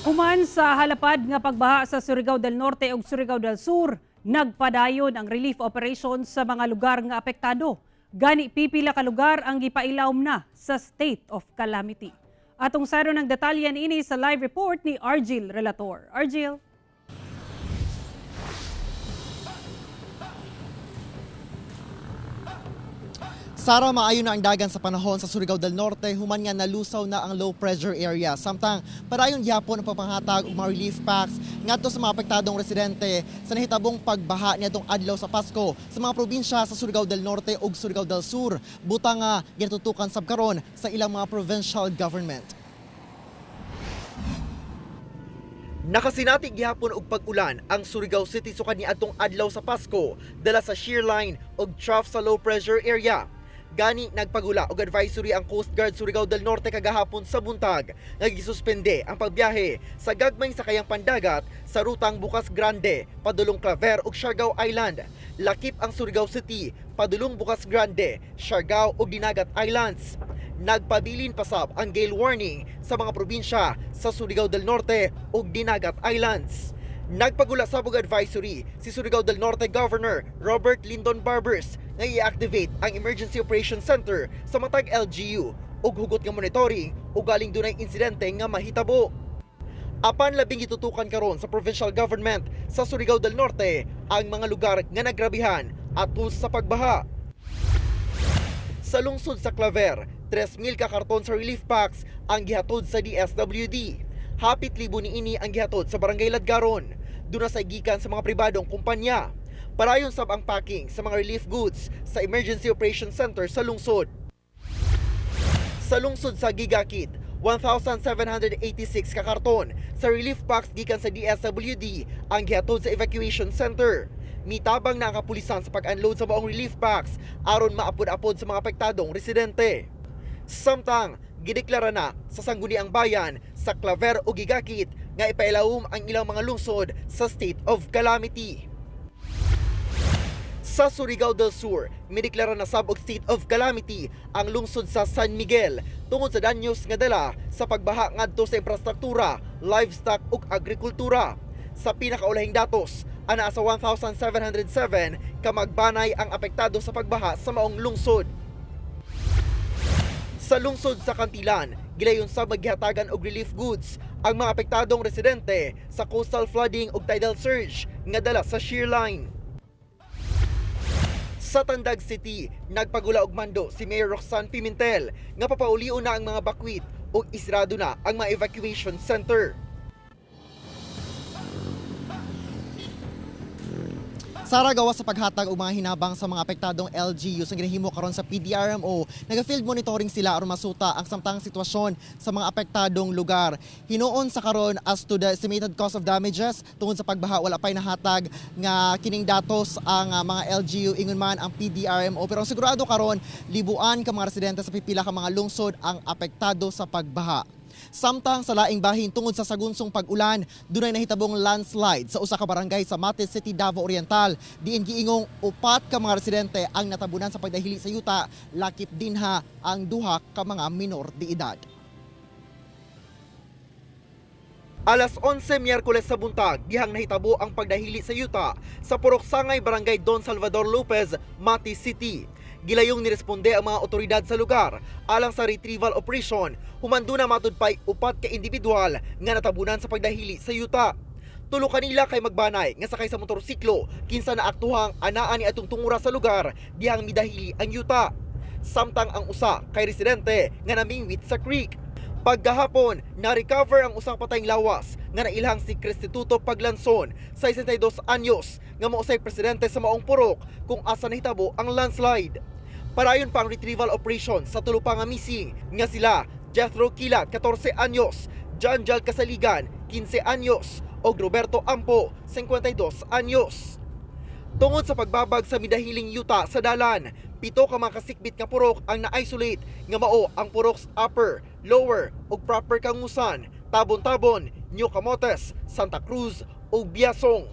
Human sa halapad nga pagbaha sa Surigao del Norte ug Surigao del Sur, nagpadayon ang relief operations sa mga lugar nga apektado. Gani pipila ka lugar ang gipailawom na sa state of calamity. Atong saro ng detalye niini sa live report ni Argil Relator. Argil. Sara, maayo na ang dagan sa panahon sa Surigao del Norte, human nga nalusaw na ang low pressure area. Samtang padayon gyapon ang pagpanghatag og mga relief packs ngadto sa mga apektadong residente sa nahitabong pagbaha niadtong adlaw sa Pasko sa mga probinsya sa Surigao del Norte ug Surigao del Sur. Butang nga ginatutukan sab karon sa ilang mga provincial government. Nakasinati gihapon og pag-ulan ang Surigao City sukad niadtong adlaw sa Pasko dala sa shear line ug trough sa low pressure area. Gani nagpagula og advisory ang Coast Guard Surigao del Norte kagahapon sa buntag nga gisuspende ang pagbiyahe sa gagmay sakayang pandagat sa rutang Bukas Grande, padulong Claver ug Siargao Island. Lakip ang Surigao City, padulong Bukas Grande, Siargao ug Dinagat Islands. Nagpabilin pasab ang gale warning sa mga probinsya sa Surigao del Norte ug Dinagat Islands. Nagpagula sa advisory si Surigao del Norte Governor Robert Lyndon Barbers na i-activate ang Emergency Operations Center sa matag LGU ug hugot nga monitoring ug galing dunay insidente nga mahitabo. Apan labing gitutukan karon sa provincial government sa Surigao del Norte ang mga lugar nga nagrabihan atol sa pagbaha. Sa lungsod sa Claver, 3,000 ka karton sa relief packs ang gihatod sa DSWD. Hapit libo niini ang gihatod sa Barangay Ladgaron. Duna sa gikan sa mga pribadong kumpanya. Parayon sab ang packing sa mga relief goods sa Emergency Operations Center sa lungsod. Sa lungsod sa Gigakid, 1,786 ka karton sa relief packs gikan sa DSWD ang gihatod sa evacuation center. Mitabang na ang kapulisan sa pag-unload sa maong relief packs aron maapod-apod sa mga apektadong residente. Samtang gideklara na sa sangguniang bayan sa Claver o Gigakid nga ipailawom ang ilang mga lungsod sa state of calamity. Sa Surigao del Sur, mideklara na sab og state of calamity ang lungsod sa San Miguel tungod sa danyos nga dala sa pagbaha ngadto sa infrastruktura, livestock ug agrikultura. Sa pinakaulahing datos, ana sa 1,707 ka magbanay ang apektado sa pagbaha sa maong lungsod. Sa lungsod sa Cantilan, gilayon sa maghihatagan og relief goods ang mga apektadong residente sa coastal flooding ug tidal surge nga dala sa shear line. Sa Tandag City, nagpagula og mando si Mayor Roxanne Pimentel nga papaulion na ang mga bakwit ug isrado na ang mga evacuation center. Sara, gawa sa paghatag og mga hinabang sa mga apektadong LGU sa ginahimo karon sa PDRMO, naga-field monitoring sila aron masuta ang samtang sitwasyon sa mga apektadong lugar. Hinuon sa karon as to the estimated cost of damages tungod sa pagbaha, wala pay nahatag nga kining datos ang mga LGU ingon man ang PDRMO, pero ang sigurado karon libuan ka mga residente sa pipila ka mga lungsod ang apektado sa pagbaha. Samtang sa laing bahin tungod sa sagunsong pag-ulan, dunay nahitabong landslide sa usa ka barangay sa Matis City, Davao Oriental. Diin giingong 4 ka mga residente ang natabunan sa pagdahili sa yuta, lakip dinha ang 2 ka mga minor de edad. Alas 11 Miyerkules sa buntag, dihang nahitabo ang pagdahili sa yuta sa Purok Sangay, Barangay Don Salvador Lopez, Matis City. Gilayong niresponde ang mga otoridad sa lugar alang sa retrieval operation, humando na matud pay 4 ka individual nga natabunan sa pagdahili sa yuta. Tulo kanila kay magbanay nga sakay sa motorsiklo kinsa naaktuhang anaa ni atong tungura sa lugar dihang midahili ang yuta. Samtang ang usa kay residente nga namingwit sa creek. Pagkahapon, na-recover ang usang patayng lawas nga nailhang si Cristituto Paglanson, 62 anyos, nga mausay presidente sa maong purok kung asa nahitabo ang landslide. Parayon pa ang retrieval operation sa tulo pa nga missing nga sila Jethro Kilat, 14 anyos, John Jal Kasaligan, 15 anyos, o Roberto Ampo, 52 anyos. Tungod sa pagbabag sa midahiling yuta sa dalan, 7 ka mga kasikbit nga purok ang na-isolate nga mao ang purok Upper, Lower ug Proper Kangusan, Tabon-Tabon, New Camotes, Santa Cruz ug Biasong.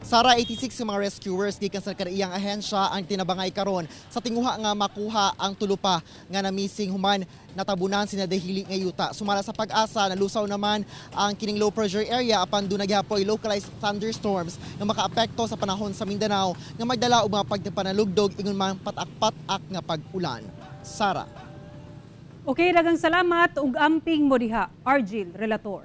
Sara, 86 ka mga rescuers gikan sa kanaiyang ahensya ang tinabangay karon sa tinguha nga makuha ang tulupa nga na missing human natabunan sina dahili nga yuta. Sumala sa pag-asa nalusaw naman ang kining low pressure area apan dunay gihapon localized thunderstorms nga makaapekto sa panahon sa Mindanao nga magdala og mga pagpanalugdog ingon man patak-patak nga pag-ulan. Sara. Okay, daghang salamat ug amping mo diha, Argil Relator.